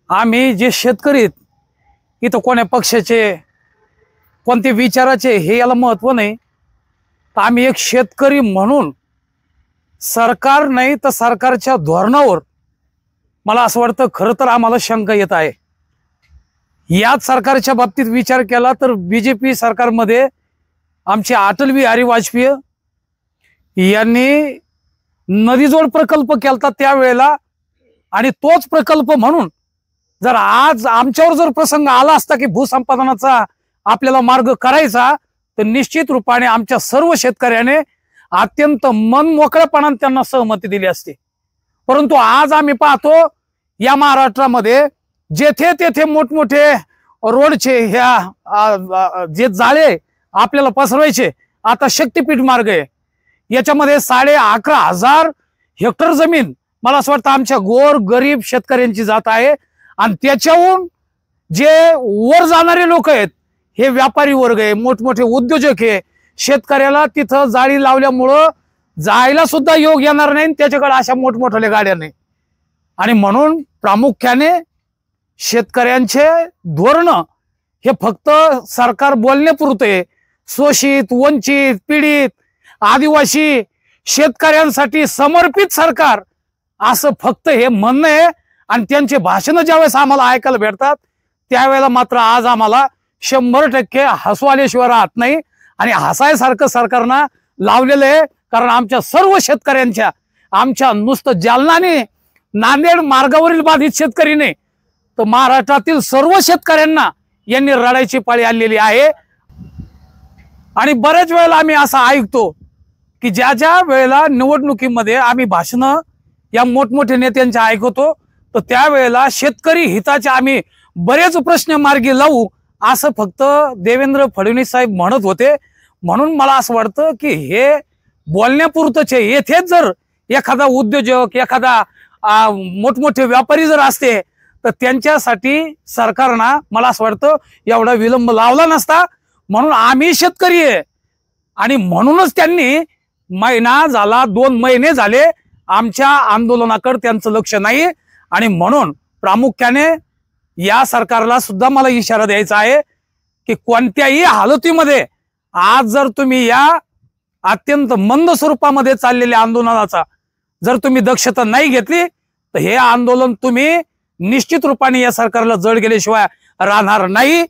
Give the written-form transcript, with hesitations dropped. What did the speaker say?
आम्ही जे शेतकरी आहेत, इथं कोण्या पक्षाचे कोणते विचाराचे हे याला महत्व नाही। तर आम्ही एक शेतकरी म्हणून सरकार नाही तर सरकारच्या धोरणावर मला असं वाटतं खरं तर आम्हाला शंका येत आहे। याच सरकारच्या बाबतीत विचार केला तर बीजेपी सरकारमध्ये आमचे अटल बिहारी वाजपेयी यांनी नदीजोड प्रकल्प केलता त्यावेळेला, आणि तोच प्रकल्प म्हणून जर आज आमच्यावर जर प्रसंग आला असता की भूसंपादनाचा आपल्याला मार्ग करायचा, तर निश्चित रूपाने आमच्या सर्व शेतकऱ्याने अत्यंत मनमोकळेपणाने त्यांना सहमती दिली असती। परंतु आज आम्ही पाहतो या महाराष्ट्रामध्ये जेथे तेथे मोठमोठे रोडचे ह्या जे जाळे आपल्याला पसरवायचे, आता शक्तीपीठ मार्ग आहे, याच्यामध्ये 11,500 हेक्टर जमीन मला असं वाटतं आमच्या गोर गरीब शेतकऱ्यांची जात आहे। आणि त्याच्याहून जे वर जाणारे लोक आहेत हे व्यापारी वर्ग आहे, मोठमोठे उद्योजक आहे। शेतकऱ्याला तिथं जाळी लावल्यामुळं जायला सुद्धा योग येणार नाही, त्याच्याकडे अशा मोठमोठ्या गाड्या नाही। आणि म्हणून प्रामुख्याने शेतकऱ्यांचे धोरण हे फक्त सरकार बोलण्यापुरते, शोषित वंचित पीडित आदिवासी शेतकऱ्यांसाठी समर्पित सरकार असं फक्त हे म्हणणं आहे। आणि त्यांचे भाषण ज्यावेळेस आम्हाला ऐकायला भेटतात त्यावेळेला मात्र आज आम्हाला 100% हसू आल्याशिवाय राहत नाही। आणि हसायसारखं सरकारनं लावलेलं आहे, कारण आमच्या सर्व शेतकऱ्यांच्या, आमच्या नुसतं जालनाने नांदेड मार्गावरील बाधित शेतकरी नाही तर महाराष्ट्रातील सर्व शेतकऱ्यांना यांनी रडायची पाळी आलेली आहे। आणि बऱ्याच वेळेला आम्ही असं ऐकतो की ज्या ज्या वेळेला निवडणुकीमध्ये आम्ही भाषणं या मोठमोठ्या नेत्यांच्या ऐकतो, तर त्यावेळेला शेतकरी हिताचे आम्ही बरेच प्रश्न मार्गी लावू असं फक्त देवेंद्र फडणवीस साहेब म्हणत होते। म्हणून मला असं वाटतं की हे बोलण्यापुरतंच आहे। येथेच जर एखादा उद्योजक, एखादा मोठमोठे व्यापारी जर असते तर त्यांच्यासाठी सरकारनं मला असं वाटतं एवढा विलंब लावला नसता। म्हणून आम्ही शेतकरी आहे आणि म्हणूनच त्यांनी महिना झाला, 2 महिने झाले आमच्या आंदोलनाकडे त्यांचं लक्ष नाही। आणि म्हणून प्रामुख्याने या सरकारला सुद्धा मला इशारा द्यायचा आहे की कोणत्याही हालतीमध्ये आज जर तुम्ही या अत्यंत मंद स्वरूपामध्ये चाललेल्या आंदोलनाचा जर तुम्ही दक्षता नाही घेतली तर हे आंदोलन तुम्ही निश्चित रूपाने या सरकारला जड गेल्याशिवाय राहणार नाही।